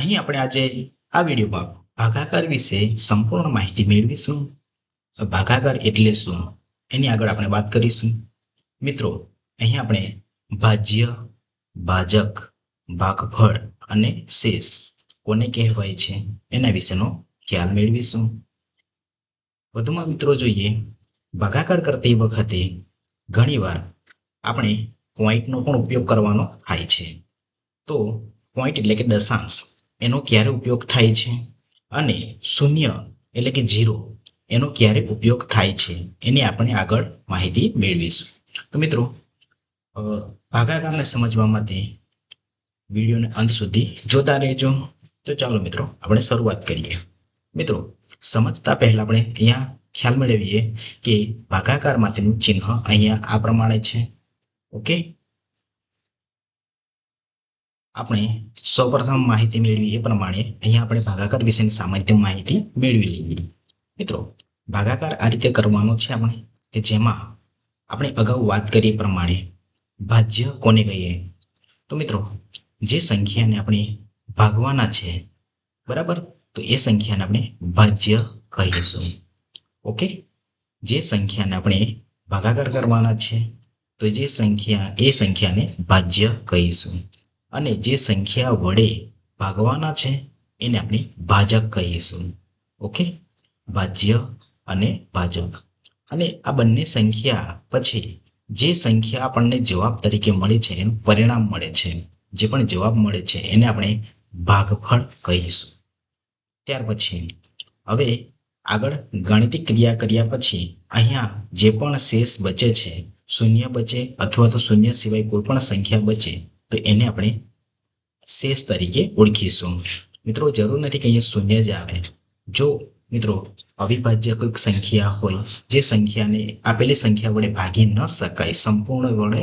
અહીં આપણે આજે આ વિડીયોમાં ભાગાકાર વિશે સંપૂર્ણ માહિતી મેળવીશું. ભાગાકાર એટલે શું એની આગળ આપણે વાત કરીશું. મિત્રો, અહીં આપણે ભાજ્ય, ભાજક, ભાગફળ અને શેષ કોને કહેવાય છે એના વિશેનો ખ્યાલ મેળવીશું. વધુમાં મિત્રો જોઈએ, ભાગાકાર કરતી વખતે ઘણીવાર આપણે પોઈન્ટનો પણ ઉપયોગ કરવાનો થાય છે. તો પોઈન્ટ એટલે કે દશાંશ એનો ક્યારે ઉપયોગ થાય છે અને શૂન્ય એટલે કે 0 એનો ક્યારે ઉપયોગ થાય છે એની આપણે આગળ માહિતી મેળવીશું. તો મિત્રો, ભાગાકારને સમજવા માટે વિડીયોને અંત સુધી જોતા રહેજો. તો ચાલો મિત્રો, આપણે શરૂઆત કરીએ. મિત્રો, સમજતા પહેલા આપણે અહીંયા ખ્યાલ મેળવીએ કે ભાગાકાર માટેનું ચિહ્ન અહીંયા આ પ્રમાણે છે. ઓકે, આપણે સૌપ્રથમ માહિતી મેળવી એ પ્રમાણે અહીંયા આપણે ભાગાકાર વિશેની સામાન્ય માહિતી મેળવી લઈએ. મિત્રો, ભાગાકાર આ રીતે કરવાનો છે આપણે કે જેમાં આપણે અગાઉ વાત કરી પ્રમાણે ભાજ્ય કોને કહીએ? તો મિત્રો, જે સંખ્યાને આપણે ભાગવાના છે, બરાબર, તો એ સંખ્યાને આપણે ભાજ્ય કહીશું. ઓકે, જે સંખ્યાને આપણે ભાગાકાર કરવાના છે તો એ સંખ્યાને ભાજ્ય કહીશું. અને જે સંખ્યા વડે ભાગવાના છે એને આપણે ભાજક કહીશું. ઓકે, ભાજ્ય અને ભાજક. અને આ બંને સંખ્યા પછી જે સંખ્યા આપણને જવાબ તરીકે મળે છે, એનું પરિણામ મળે છે, જે પણ જવાબ મળે છે એને આપણે ભાગફળ કહીશું. ત્યાર પછી હવે આગળ ગાણિતિક ક્રિયા કર્યા પછી અહીંયા જે પણ શેષ બચે છે, શૂન્ય બચે અથવા તો શૂન્ય સિવાય કોઈ પણ સંખ્યા બચે તો એને આપણે શેષ તરીકે ઓળખીશું. મિત્રો, જરૂર નથી કે અહીંયા શૂન્ય જ આવે. જો મિત્રો અવિભાજ્ય કોઈક સંખ્યા હોય, જે સંખ્યાને આપેલી સંખ્યા વડે ભાગી ન શકાય, સંપૂર્ણ વડે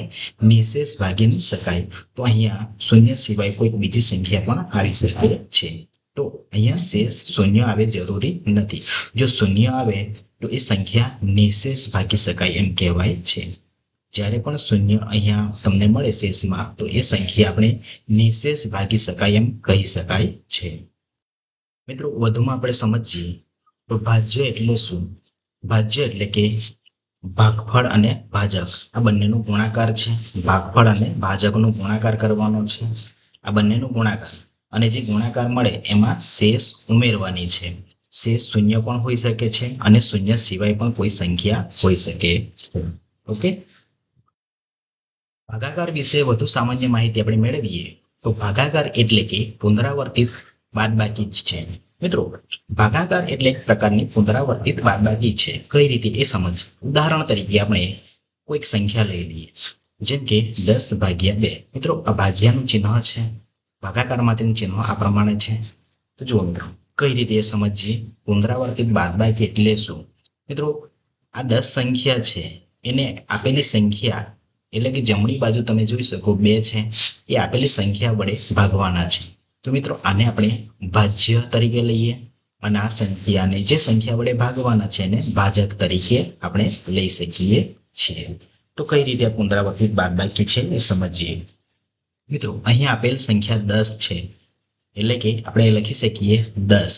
નિશેષ ભાગી ન શકાય, તો અહીંયા શૂન્ય સિવાય કોઈક બીજી સંખ્યા પણ આવી શકે છે. તો અહીંયા શેષ શૂન્ય આવે જરૂરી નથી. જો શૂન્ય આવે તો એ સંખ્યા નિશેષ ભાગી શકાય એમ કહેવાય છે. જ્યારે પણ શૂન્ય અહીંયા તમને મળે શેષમાં, તો એ સંખ્યા આપણે નિશેષ ભાગી શકાય એમ કહી શકાય છે. મિત્રો, વધુમાં આપણે સમજીએ તો ભાજ્ય એટલે શું? ભાજ્ય એટલે કે ભાગફળ અને ભાજક આ બંનેનો ગુણાકાર છે. ભાગફળ અને ભાજકનો ગુણાકાર કરવાનો છે. આ બંનેનો ગુણાકાર, અને જે ગુણાકાર મળે એમાં શેષ ઉમેરવાની છે. શેષ શૂન્ય પણ હોઈ શકે છે અને શૂન્ય સિવાય પણ કોઈ સંખ્યા હોઈ શકે છે. ઓકે, ભાગાકાર વિશે વધુ સામાન્ય માહિતી આપણે મેળવીએ તો ભાગાકાર એટલે કે પુનરાવર્તિત બાદબાકી જ છે. મિત્રો, ભાગાકાર એટલે એક પ્રકારની પુનરાવર્તિત બાદબાકી છે. કઈ રીતે એ સમજ. ઉદાહરણ તરીકે આપણે કોઈક સંખ્યા લઈ લઈએ, જેમ કે 10/2. મિત્રો, આ ભાગ્યાનું ચિહ્ન છે. ભાગાકાર માટેનું ચિહ્ન આ પ્રમાણે છે. તો જુઓ મિત્રો, કઈ રીતે એ સમજીએ. પુનરાવર્તિત બાદબાકી એટલે શું? મિત્રો, આ 10 સંખ્યા છે, એને આપેલી સંખ્યા એટલે કે જમણી બાજુ તમે જોઈ શકો 2 છે, એ આપેલી સંખ્યા વડે ભાગવાના છે. તો મિત્રો, આને આપણે ભાજ્ય તરીકે લઈએ અને આ સંખ્યાને જે સંખ્યા વડે ભાગવાના છે એને ભાજક તરીકે આપણે લઈ શકીએ છીએ. તો કઈ રીતે પુનરાવર્તિત બાદબાકી છે એ સમજીએ. મિત્રો, અહીં આપેલ સંખ્યા 10 છે, એટલે કે આપણે લખી શકીએ 10.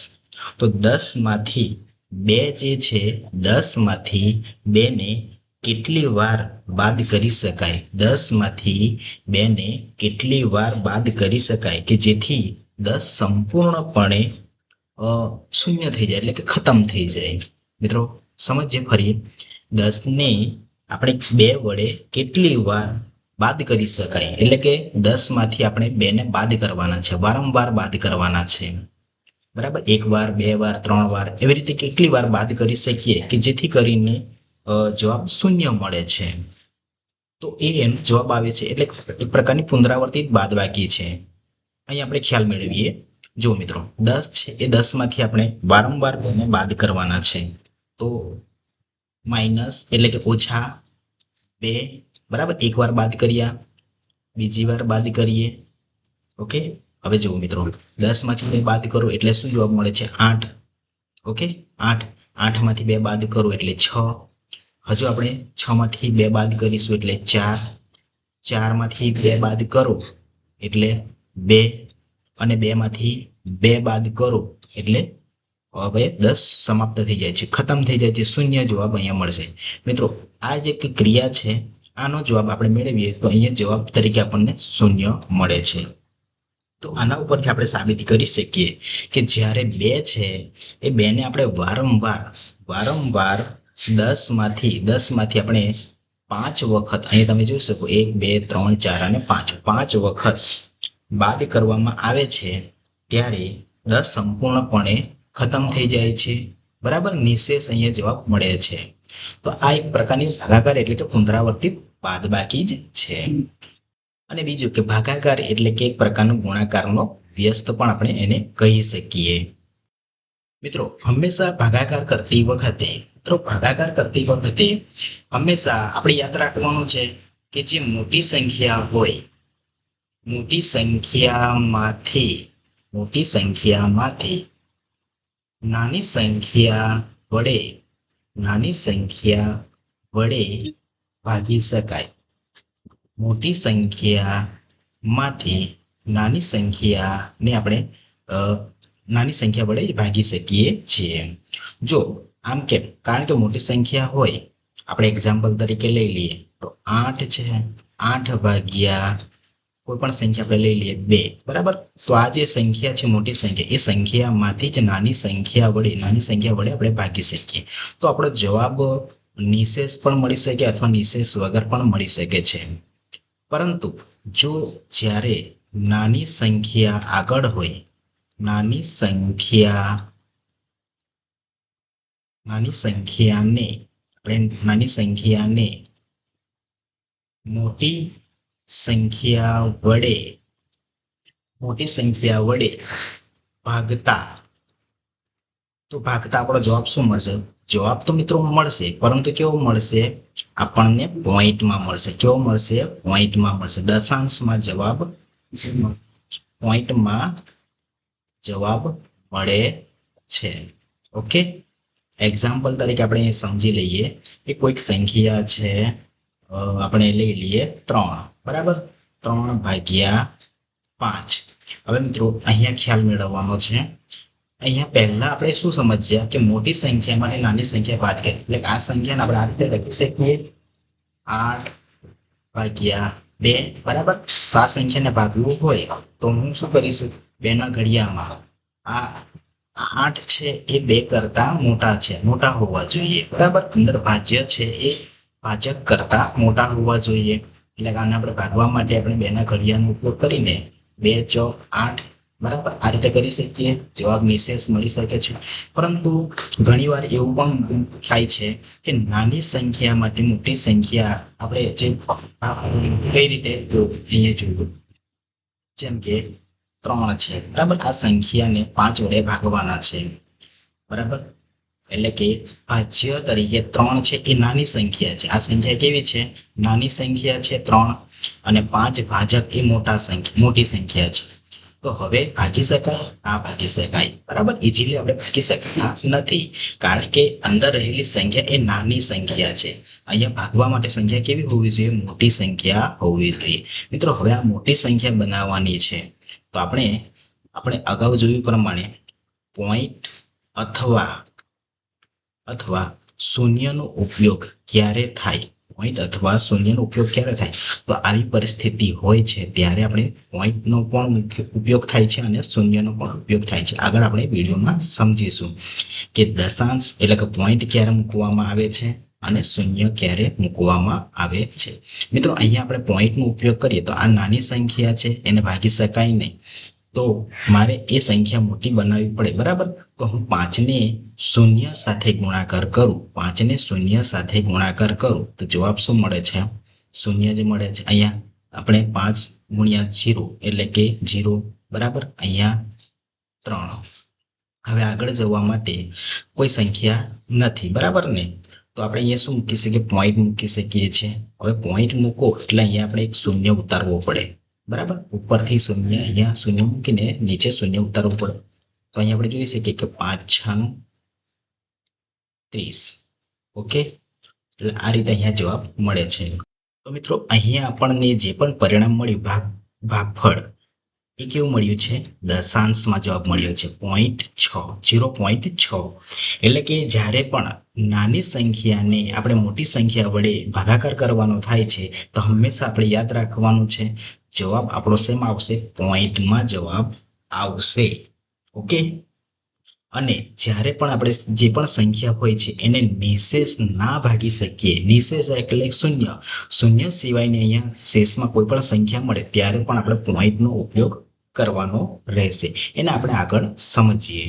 તો 10 માંથી 2 જે છે, 10 માંથી 2 ને કેટલી વાર બાદ કરી શકાય? 10 માંથી 2 ને કેટલી વાર બાદ કરી શકાય કે જેથી 10 સંપૂર્ણપણે શૂન્ય થઈ જાય, એટલે કે ખતમ થઈ જાય. મિત્રો, સમજીએ ફરી. 10 ને આપણે 2 વડે કેટલી વાર બાદ કરી શકાય, એટલે કે 10 માંથી આપણે 2 ને બાદ કરવાના છે, વારંવાર બાદ કરવાના છે, બરાબર. 1 વાર, 2 વાર, 3 વાર, એવી રીતે કેટલી વાર બાદ કરી શકીએ કે જેથી કરીને જવાબ શૂન્ય મળે છે. તો એ એનો જવાબ આવે છે, એટલે એક પ્રકારની પુનરાવર્તિત બાદબાકી છે. અહીં આપણે ખ્યાલ મેળવીએ. જો મિત્રો, 10 છે, એ 10 માંથી આપણે વારંવાર એને બાદ કરવાના છે. તો માઇનસ એટલે કે -2, બરાબર. એક વાર બાદ કર્યા, બીજી વાર બાદ કરીએ. ઓકે, હવે જુઓ મિત્રો, 10 માંથી 2 બાદ કરો એટલે શું જવાબ મળે છે? 8. ઓકે, 8. 8 માંથી 2 બાદ કરો એટલે 6. હજુ આપણે 6 માંથી 2 બાદ કરીશું એટલે 4. 4 માંથી 2 બાદ કરો એટલે 2. અને 2 માંથી 2 બાદ કરો એટલે હવે 10 સમાપ્ત થઈ જાય છે, ખતમ થઈ જાય છે, શૂન્ય જવાબ અહીંયા મળશે. મિત્રો આ જે ક્રિયા છે આનો જવાબ આપણે મેળવીએ તો અહીંયા જવાબ તરીકે આપણને શૂન્ય મળે છે. તો આના ઉપરથી આપણે સાબિત કરી શકીએ કે જ્યારે 2 છે એ 2 ને આપણે વારંવાર 10 માંથી આપણે 5 વખત, અહીંયા તમે જોઈ શકો 1 2 3 4 અને 5 વખત બાદ કરવામાં આવે છે ત્યારે 10 સંપૂર્ણપણે ખતમ થઈ જાય છે. બરાબર, નિશેષ અહીંયા જવાબ મળે છે. તો આ એક પ્રકારની ભાગાકાર એટલે કે પુનરાવર્તિત બાદબાકી જ છે. અને બીજું કે ભાગાકાર એટલે કે એક પ્રકારનો ગુણાકારનો વ્યસ્ત પણ આપણે એને કહી શકીએ. મિત્રો હંમેશા ભાગાકાર કરતી વખતે હંમેશા આપણે યાદ રાખવાનું છે કે જે મોટી સંખ્યા હોય, મોટી સંખ્યામાંથી નાની સંખ્યા વડે ભાગી શકાય. મોટી સંખ્યામાંથી નાની સંખ્યાને આપણે નાની સંખ્યા વડે જ ભાગી શકીએ છીએ. જો આમ કેમ? કારણ કે મોટી સંખ્યા હોય, આપણે એક્ઝામ્પલ તરીકે લઈ લઈએ તો 8 છે, 8 ભાગ્યા કોઈ પણ સંખ્યા આપણે લઈ લઈએ 2. બરાબર, તો આ જે સંખ્યા છે મોટી સંખ્યા, એ સંખ્યામાંથી જ નાની સંખ્યા વડે આપણે ભાગી શકીએ. તો આપણો જવાબ નિશેષ પણ મળી શકે અથવા નિશેષ વગર પણ મળી શકે છે. પરંતુ જો જ્યારે નાની સંખ્યા આગળ હોય, નાની સંખ્યાને મોટી સંખ્યા વડે ભાગતા આપણો જવાબ શું મળશે? જવાબ તો મિત્રો મળશે, પરંતુ કેવો મળશે? આપણને પોઈન્ટમાં મળશે. કેવો મળશે? પોઈન્ટમાં મળશે. દશાંશમાં પોઈન્ટમાં જવાબ મળે છે. ઓકે, એક્ઝામ્પલ તરીકે આપણે સમજી લઈએ કે કોઈક સંખ્યા છે, આપણે લઈ લઈએ 3. બરાબર, 3 ભાગ્યા 5. હવે મિત્રો અહીંયા ખ્યાલ મેળવવાનો છે. અહીંયા પહેલા આપણે શું સમજ્યા કે મોટી સંખ્યામાં નાની સંખ્યા બાદ કરી, એટલે આ સંખ્યાને આપણે આ રીતે લખી શકીએ 8 ભાગ્યા 2. બરાબર, તો આ સંખ્યાને ભાગવું હોય તો હું શું કરીશું? 2 ના ઘડિયામાં આ 8 છે એ 2 કરતા મોટા હોવા જોઈએ. બરાબર, અંદર ભાજ્ય છે એ ભાજક કરતા મોટા હોવા જોઈએ. એટલે આને આપણે ભાગવા માટે આપણે 2 ના ઘડિયાનો ઉપયોગ કરીને 2 ચોક 8, બરાબર, આ રીતે કરી શકીએ. જવાબ નિશેષ મળી શકે છે. પરંતુ ઘણીવાર એવું પણ થાય છે કે નાની સંખ્યા માટે મોટી સંખ્યા આપણે જે કઈ રીતે અહીંયા જોયું, જેમ કે 3 છે. બરાબર, આ સંખ્યાને 5 વડે ભાગવાના છે. બરાબર, એટલે કે ભાજ્ય તરીકે 3 છે એ નાની સંખ્યા છે. આ સંખ્યા કેવી છે? નાની સંખ્યા છે 3, અને 5 ભાજક એ મોટી સંખ્યા છે. તો હવે ભાગી શકાય? આ ભાગી શકાય. બરાબર, ઇઝીલી આપણે ભાગી શકતા નથી, કારણ કે અંદર રહેલી સંખ્યા એ નાની સંખ્યા છે. અહીંયા ભાગવા માટે સંખ્યા કેવી હોવી જોઈએ? મોટી સંખ્યા હોવી જોઈએ. મિત્રો હવે આ મોટી સંખ્યા બનાવવાની છે તો આપણે અગાઉ જોયું પ્રમાણે પોઈન્ટ અથવા શૂન્યનો ઉપયોગ ક્યારે થાય? પોઈન્ટ અથવા શૂન્યનો ઉપયોગ ક્યારે થાય? તો આવી પરિસ્થિતિ હોય છે ત્યારે આપણે પોઈન્ટનો પણ ઉપયોગ થાય છે અને શૂન્યનો પણ ઉપયોગ થાય છે. આગળ આપણે વિડીયોમાં સમજીશું કે દશાંશ એટલે કે પોઈન્ટ ક્યારે મૂકવામાં આવે છે અને શૂન્ય ક્યારે મૂકવામાં આવે છે. મિત્રો અહીંયા આપણે પોઈન્ટનો ઉપયોગ કરીએ તો આ નાની સંખ્યા છે, એને ભાગી શકાય નહીં, તો મારે એ સંખ્યા મોટી બનાવવી પડે. બરાબર, તો હું 5ને શૂન્ય સાથે ગુણાકાર કરું તો જવાબ શું મળે છે? શૂન્ય જ મળે છે. અહીંયા આપણે 5 ગુણ્યા 0 એટલે કે 0. બરાબર, અહીંયા 3. હવે આગળ જવા માટે કોઈ સંખ્યા નથી. બરાબર ને, તો આપણે અહીંયા શું મૂકી શકીએ? પોઈન્ટ મૂકી શકીએ છીએ. હવે પોઈન્ટ મૂકો એટલે અહીંયા આપણે એક શૂન્ય ઉતારવો પડે. બરાબર, ઉપરથી શૂન્ય, અહીંયા શૂન્ય મૂકીને નીચે શૂન્ય ઉતારવું પડે. તો અહીંયા આપણે જોઈ શકીએ કે 5 × 6 = 30. ઓકે, એટલે આ રીતે અહીંયા જવાબ મળે છે. તો મિત્રો અહીંયા આપણને જે પણ પરિણામ મળ્યું ભાગફળ, એ કેવું મળ્યું છે? દશાંશમાં જવાબ મળ્યો છે 0.6. એટલે કે જ્યારે પણ નાની સંખ્યાને આપણે મોટી સંખ્યા વડે ભાગાકાર કરવાનો થાય છે તો હંમેશા આપણે યાદ રાખવાનું છે જવાબ આપણો શેમાં આવશે? પોઈન્ટમાં જવાબ આવશે. ઓકે. અને જ્યારે પણ આપણે જે પણ સંખ્યા હોય છે એને નિશેષ ના ભાગી શકીએ, નિશેષ એટલે શૂન્ય, શૂન્ય સિવાયની અહીંયા શેષમાં કોઈ પણ સંખ્યા મળે ત્યારે પણ આપણે પોઈન્ટનો ઉપયોગ કરવાનો રહેશે. એને આપણે આગળ સમજીએ.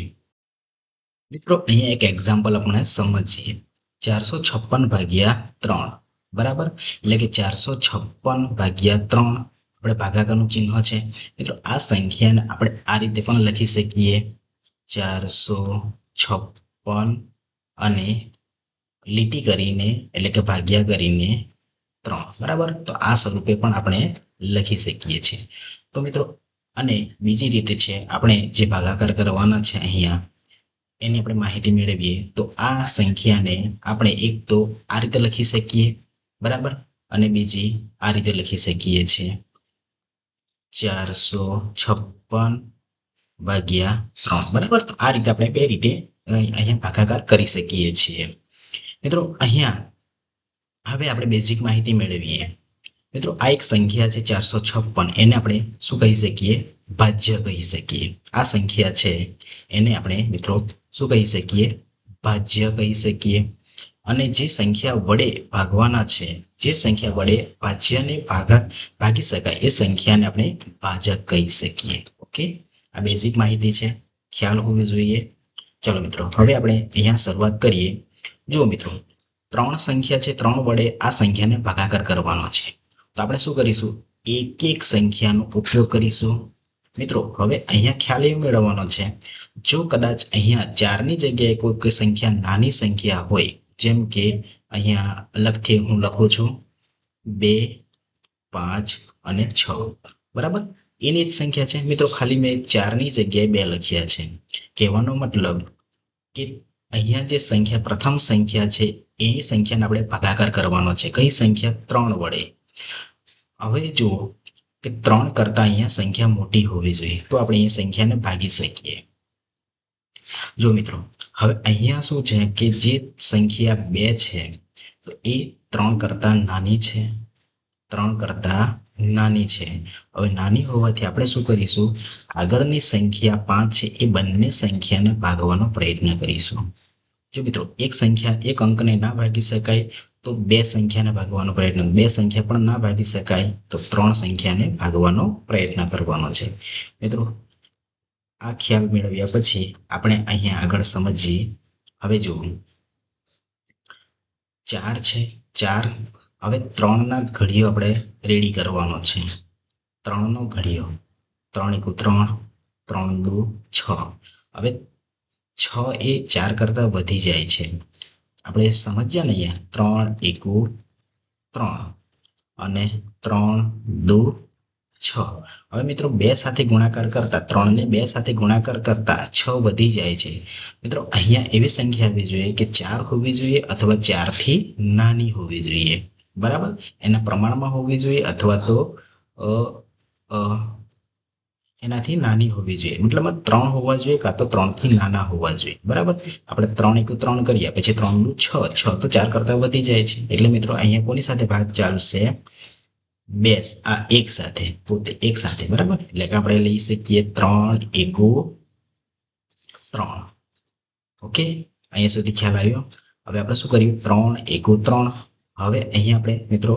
મિત્રો અહીંયા એક એક્ઝામ્પલ આપણે સમજીએ. 456 ભાગ્યા 3, બરાબર. એટલે કે 456 ભાગ્યા 3 આપણે ભાગાકારનું ચિહ્ન છે. મિત્રો આ સંખ્યાને આપણે આ રીતે પણ લખી શકીએ 456 અને લીટી કરીને એટલે કે ભાગ્યા કરીને 3, બરાબર. તો આ સ્વરૂપે પણ આપણે લખી શકીએ છીએ. તો મિત્રો અને બીજી રીતે છે આપણે જે ભાગાકાર કરવાના છે અહીંયા એની આપણે માહિતી મેળવીએ તો આ સંખ્યાને આપણે એક તો આ રીતે લખી શકીએ, બરાબર, અને બીજી આ રીતે લખી શકીએ છીએ 456 ભાગ્યા 3, બરાબર. તો આ રીતે આપણે બે રીતે અહીંયા ભાગાકાર કરી શકીએ છીએ. મિત્રો અહીંયા હવે આપણે બેઝિક માહિતી મેળવીએ. મિત્રો આ એક સંખ્યા છે 456, એને આપણે શું કહી શકીએ? ભાજ્ય કહી શકીએ. આ સંખ્યા છે એને આપણે મિત્રો શું કહી શકીએ? ભાજ્ય કહી શકીએ. અને જે સંખ્યા વડે ભાગવાના છે, જે સંખ્યા વડે ભાજ્યને ભાગી શકાય એ સંખ્યાને આપણે ભાજક કહી શકીએ. ઓકે, આ બેઝિક માહિતી છે, ખ્યાલ હોવી જોઈએ. ચલો મિત્રો હવે આપણે અહીંયા શરૂઆત કરીએ. જુઓ મિત્રો 3 સંખ્યા છે, 3 વડે આ સંખ્યાને ભાગાકાર કરવાનો છે. તો આપણે શું કરીશું? એક એક સંખ્યાનો ઉપયોગ કરીશું. મિત્રો હવે અહીંયા ખ્યાલ એ મેળવવાનો છે, જો કદાચ અહીંયા 4ની જગ્યાએ કોઈ સંખ્યા નાની સંખ્યા હોય, જેમ કે અહીંયા અલગથી હું લખું છું 2, 5 અને 6, બરાબર. એની જ સંખ્યા છે મિત્રો, ખાલી મેં 4ની જગ્યાએ 2 લખ્યા છે. કહેવાનો મતલબ કે અહીંયા જે સંખ્યા પ્રથમ સંખ્યા છે એની સંખ્યાને આપણે ભાગાકાર કરવાનો છે. કઈ સંખ્યા? 3 વડે. હવે જુઓ કે 3 કરતા અહીંયા સંખ્યા મોટી હોવી જોઈએ તો આપણે એ સંખ્યાને ભાગી શકીએ. જો મિત્રો હવે અહીંયા શું છે કે જે સંખ્યા 2 છે તો એ 3 કરતા નાની છે, 3 કરતા નાની છે. હવે નાની હોવાથી આપણે શું કરીશું? આગળની સંખ્યા 5 છે એ બંને સંખ્યાને ભાગવાનો પ્રયત્ન કરીશું. જો મિત્રો એક સંખ્યા એક અંકને ના ભાગી શકાય તો 2 સંખ્યાને ભાગવાનો પ્રયત્ન, 2 સંખ્યા પણ ના ભાગી શકાય તો 3 સંખ્યાને ભાગવાનો પ્રયત્ન કરવાનો છે. મિત્રો આ ખ્યાલ મેળવ્યા પછી આપણે અહીંયા આગળ સમજીએ. હવે જુઓ 4 છે, 4 હવે 3ના ઘડીઓ આપણે રેડી કરવાનો છે. 3નો ઘડીઓ 3 × 3, 3 × 2 6. હવે 6 એ 4 કરતા વધી જાય છે. આપણે સમજ્યા ને અહીંયા 3 × 3 અને 3 × 2 6. હવે મિત્રો 2 સાથે ગુણાકાર કરતા 3ને 2 સાથે ગુણાકાર કરતા 6 વધી જાય છે. મિત્રો અહીંયા એવી સંખ્યા આવવી જોઈએ કે 4 હોવી જોઈએ અથવા 4થી નાની હોવી જોઈએ, બરાબર. એના પ્રમાણમાં હોવી જોઈએ અથવા તો એનાથી નાની હોવી જોઈએ. મતલબ 3 હોવા જોઈએ કાં તો 3થી નાના હોવા જોઈએ, બરાબર. આપણે 3 × 3 કરીએ પછી 3 × 6, 6 તો 4 કરતા વધી જાય છે. એટલે મિત્રો અહીંયા કોની સાથે ભાગ ચાલશે? 2 આ એક સાથે, પોતે એક સાથે, બરાબર. એટલે કે આપણે લઈ શકીએ 3 × 3. ઓકે, અહીંયા સુધી ખ્યાલ આવ્યો. હવે આપણે શું કર્યું? 3 × 3. હવે અહીંયા આપણે મિત્રો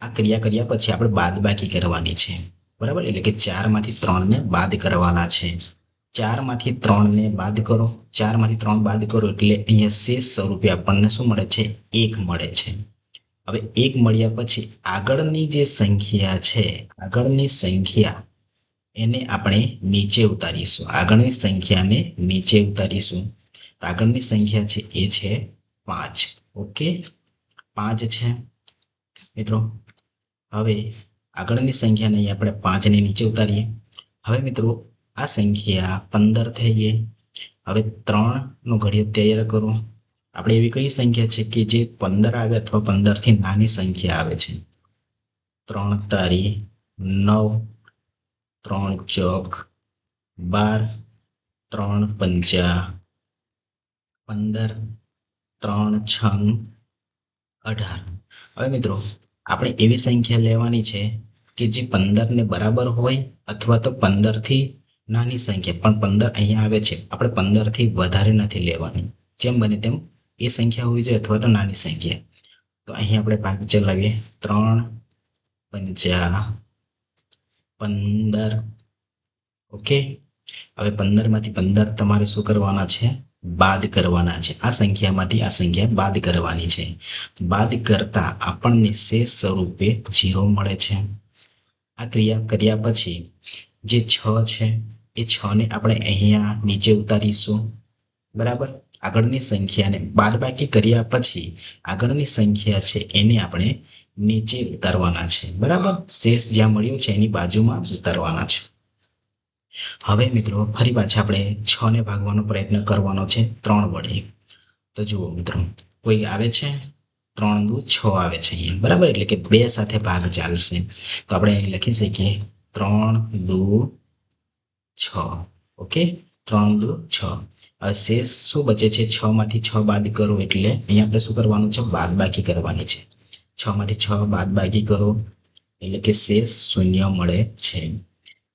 આ ક્રિયા કર્યા પછી આપણે બાદબાકી કરવાની છે, બરાબર. એટલે કે 4માંથી 3ને બાદ કરવાના છે. 4માંથી 3ને બાદ કરો, 4માંથી 3 બાદ કરો એટલે અહીંયા શેષ સ્વરૂપે આપણને શું મળે છે? 1 મળે છે. હવે 1 મળ્યા પછી આગળની જે સંખ્યા છે, આગળની સંખ્યા એને આપણે નીચે ઉતારીશું. આગળની સંખ્યાને નીચે ઉતારીશું. તો આગળની સંખ્યા છે એ છે 5. ઓકે, 5 છે મિત્રો. હવે આગળની સંખ્યાને અહીં આપણે 5ને નીચે ઉતારીએ. હવે મિત્રો આ સંખ્યા 15 થઈ ગઈ. હવે 3નો ઘડીઓ તૈયાર કરો. આપણે એવી કઈ સંખ્યા છે કે જે 15 આવે અથવા 15થી નાની સંખ્યા આવે છે? 3 × 9, 3 ચોક 12, 3 પંચા 15, 3 છંગ 18. હવે મિત્રો આપણે એવી સંખ્યા લેવાની છે કે જે 15 ને બરાબર હોય અથવા તો 15 થી નાની સંખ્યા, પણ 15 અહીંયા આવે છે, આપણે 15 થી વધારે નથી લેવાની, જેમ બને તેમ એ સંખ્યા હોવી જોઈએ અથવા તો નાની સંખ્યા. તો અહીં આપણે ભાગ ચલાવીએ. 3 પંચા 15. ઓકે, હવે 15 માંથી 15 તમારે શું કરવાના છે? બાદ કરવાના છે. આ સંખ્યામાંથી આ સંખ્યા બાદ કરવાની છે. બાદ કરતા આપણને શેષ સ્વરૂપે 0 મળે છે. આ ક્રિયા કર્યા પછી જે 6 છે એ 6 ને આપણે અહીંયા નીચે ઉતારીશું. બરાબર, આગળની સંખ્યાને બાદબાકી કર્યા પછી આગળની સંખ્યા છે એને આપણે નીચે ઉતારવાના છે. બરાબર, શેષ જ્યાં મળ્યો છે એની બાજુમાં ઉતારવાના છે. હવે મિત્રો ફરી પાછા આપણે 6 ને ભાગવાનો પ્રયત્ન કરવાનો છે 3 વડે. તો જુઓ મિત્રો, કોઈ આવે છે 3 દુ 6 આવે છે અહીંયા. બરાબર, એટલે કે 2 સાથે ભાગ ચાલશે. તો આપણે અહીં લખી શકીએ 3 દુ 6. ઓકે, 3 દુ 6. હવે શેષ શું બચે છે? 6 માંથી 6 બાદ કરો એટલે અહીંયા આપણે શું કરવાનું છે? બાદબાકી કરવાની છે. 6 માંથી 6 બાદબાકી કરો એટલે કે શેષ 0 મળે છે.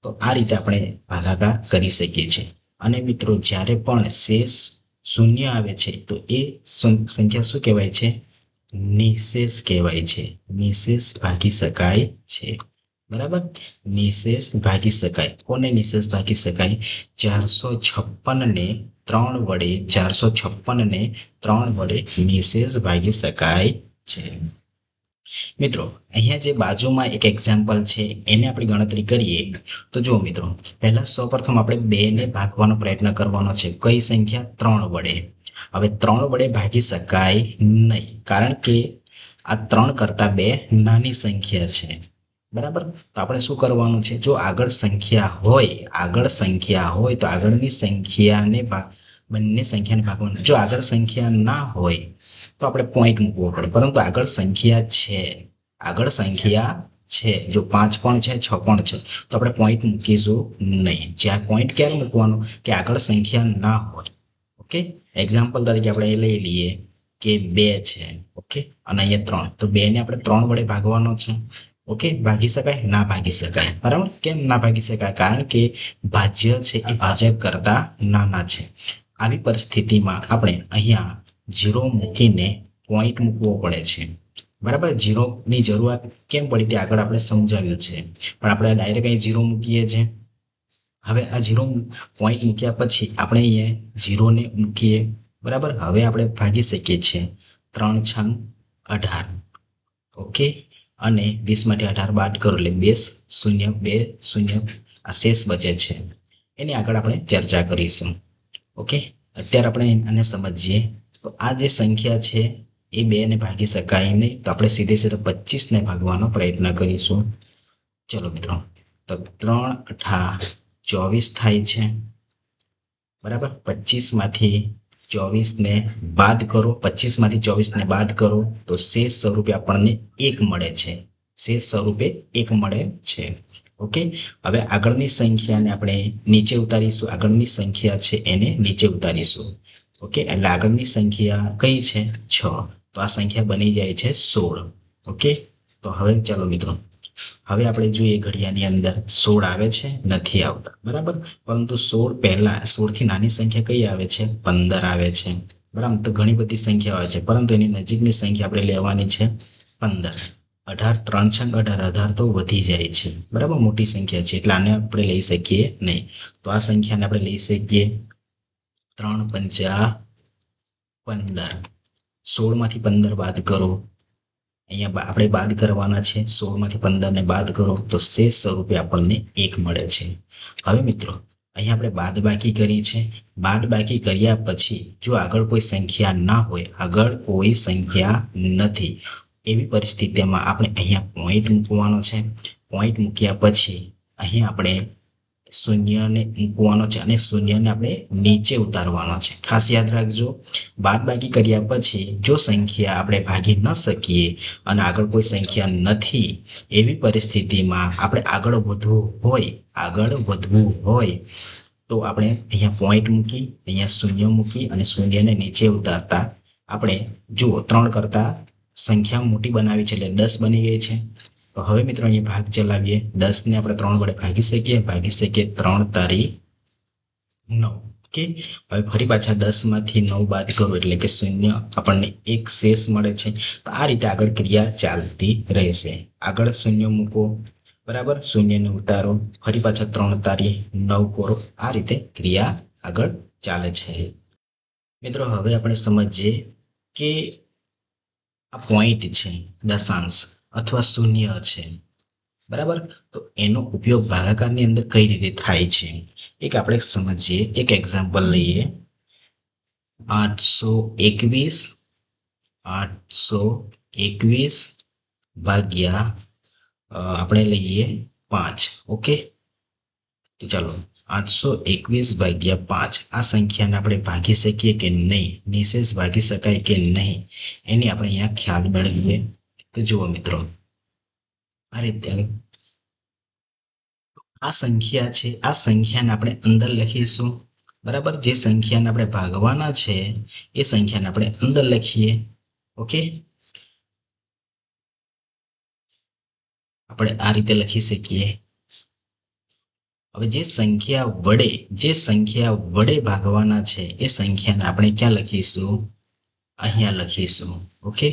તો આ રીતે આપણે ભાગાકાર કરી શકીએ છીએ. અને મિત્રો જ્યારે પણ શેષ 0 આવે છે તો એ સંખ્યા શું કહેવાય છે? નિશેષ કહેવાય છે. નિશેષ ભાગી શકાય છે. બરાબર, નિશેષ ભાગી શકાય. કોને નિશેષ ભાગી શકાય? 456 ને 3 વડે, 456 ને 3 વડે નિશેષ ભાગી શકાય છે. મિત્રો અહીંયા જે બાજુમાં એક એક્ઝામ્પલ છે એને આપણે ગણતરી કરીએ. તો જુઓ મિત્રો, પહેલા સૌપ્રથમ આપણે 2 ને ભાગવાનો પ્રયત્ન કરવાનો છે. કઈ સંખ્યા? 3 વડે. હવે 3 વડે ભાગી શકાય નહીં, કારણ કે આ 3 કરતા 2 નાની સંખ્યા છે. બરાબર, તો આપણે શું કરવાનું છે? જો આગળ સંખ્યા હોય તો આગળની સંખ્યાને બંને સંખ્યાને ભાગવાનું. જો આગળ સંખ્યા ના હોય તો આપણે પોઈન્ટ મૂકવો પડે, પરંતુ આગળ સંખ્યા છે. જો 5 પણ છે, 6 પણ છે, તો આપણે પોઈન્ટ મૂકીશું નહીં. જ્યાં પોઈન્ટ ક્યારે મૂકવાનો? કે આગળ સંખ્યા ના હોય. ઓકે, એક્ઝામ્પલ તરીકે આપણે એ લઈ લઈએ કે 2 છે. ઓકે, અને અહીંયા 3. તો 2 ને આપણે 3 વડે ભાગવાનો છે. ઓકે, ભાગી શકાય? ના ભાગી શકાય. બરાબર, કેમ ના ભાગી શકાય? કારણ કે ભાજ્ય છે એ ભાજક કરતા નાના છે. આવી પરિસ્થિતિમાં આપણે અહીંયા 0 મૂકીને પોઈન્ટ મૂકવો પડે છે. બરાબર, 0 ની જરૂરિયાત કેમ પડી તે આગળ આપણે સમજાવ્યું છે, પણ આપણે ડાયરેક્ટ અહીં 0 મૂકીએ છીએ. હવે આ 0 પોઈન્ટ મૂક્યા પછી આપણે અહીંયા 0 ને મૂકીએ. બરાબર, હવે આપણે ભાગી શકીએ છીએ. 3 છંગ 18. ઓકે, અને 20 માંથી 18 બાદ કરો એટલે 2 0 2 0. આ શેષ બચે છે, એની આગળ આપણે ચર્ચા કરીશું. ઓકે, અત્યારે આપણે આને સમજીએ. તો આ જે સંખ્યા છે એ 2 ને ભાગી શકાય નહીં, તો આપણે સીધે 25 ને ભાગવાનો પ્રયત્ન કરીશું. ચલો મિત્રો, તો 3 8 24 થાય છે. બરાબર, 25 માંથી 24 ને બાદ કરો. 25 માંથી 24 ને બાદ કરો તો શેષ સ્વરૂપે આપણને 1 મળે છે. શેષ સ્વરૂપે 1 મળે છે. ઓકે, હવે આગળની સંખ્યાને આપણે નીચે ઉતારીશું. આગળની સંખ્યા છે એને નીચે ઉતારીશું. ઓકે, એટલે આગળની સંખ્યા કઈ છે? 6. તો આ સંખ્યા બની જાય છે 16. ઓકે, તો હવે ચાલો મિત્રો, હવે આપણે જોઈએ ઘડિયાની અંદર 16 આવે છે? નથી આવતા. બરાબર, પરંતુ 16 પહેલા 16 થી નાની સંખ્યા કઈ આવે છે? 15 આવે છે. બરાબર, તો ઘણી બધી સંખ્યા આવે છે, પરંતુ એની નજીકની સંખ્યા આપણે લેવાની છે 15. 18 3 છંગ 18. 18 તો વધી જાય છે. બરાબર, મોટી સંખ્યા છે એટલે આને આપણે લઈ શકીએ નહીં. તો આ સંખ્યાને આપણે લઈ શકીએ 3 પંચા 15. 16 માંથી 15 બાદ કરો. અહીંયા આપણે બાદ કરવાના છે. 16 માંથી 15 ને બાદ કરો તો શેષ સ્વરૂપે આપણને 1 મળે છે. હવે મિત્રો અહીંયા આપણે બાદબાકી કરી છે. બાદબાકી કર્યા પછી જો આગળ કોઈ સંખ્યા ના હોય, આગળ કોઈ સંખ્યા નથી, એવી પરિસ્થિતિમાં આપણે અહીંયા પોઈન્ટ મૂકવાનો છે. પોઈન્ટ મૂક્યા પછી અહીંયા આપણે શૂન્યને મૂકવાનો છે અને શૂન્યને આપણે નીચે ઉતારવાનો છે. ખાસ યાદ રાખજો, બાદબાકી કર્યા પછી જો સંખ્યા આપણે ભાગી ન શકીએ અને આગળ કોઈ સંખ્યા નથી, એવી પરિસ્થિતિમાં આપણે આગળ વધવું હોય તો આપણે અહીંયા પોઈન્ટ મૂકી, અહીંયા શૂન્ય મૂકી અને શૂન્યને નીચે ઉતારતા આપણે જુઓ 3 કરતા સંખ્યા મોટી બનાવી છે એટલે 10 બની ગઈ છે. તો હવે મિત્રો અહીંયા ભાગ ચલાવીએ. 10 ને આપણે 3 વડે ભાગી શકીએ 3 તારી 9. ઓકે, હવે ફરી પાછા 10 માંથી 9 બાદ કરો એટલે કે શૂન્ય, આપણને એક શેષ મળે છે. તો આ રીતે આગળ ક્રિયા ચાલતી રહેશે. આગળ શૂન્ય મૂકો, બરાબર, શૂન્યને ઉતારો, ફરી પાછા 3 તારી 9 કરો. આ રીતે ક્રિયા આગળ ચાલે છે. મિત્રો હવે આપણે સમજીએ કે આ પોઈન્ટ છે, દશાંશ અથવા શૂન્ય છે, બરાબર. તો એનો ઉપયોગ ભાગાકારની અંદર કઈ રીતે થાય છે એક આપણે સમજીએ. એક એક્ઝામ્પલ લઈએ. 821 ભાગ્યા આપણે લઈએ 5. ઓકે, તો ચાલો 821 ભાગ્યા 5 આ સંખ્યાને આપણે ભાગી શકીએ કે નહીં, નિશેષ ભાગી શકાય કે નહીં, એની આપણે અહીંયા ખ્યાલ મેળવીએ. તો જુઓ મિત્રો, આ રીતે આ સંખ્યા છે, આ સંખ્યાને આપણે અંદર લખીશું, બરાબર. જે સંખ્યાને આપણે ભાગવાના છે એ સંખ્યાને આપણે અંદર લખીએ. ઓકે, આપણે આ રીતે લખી શકીએ. હવે જે સંખ્યા વડે ભાગવાના છે એ સંખ્યાને આપણે ક્યાં લખીશું? અહીંયા લખીશું. ઓકે,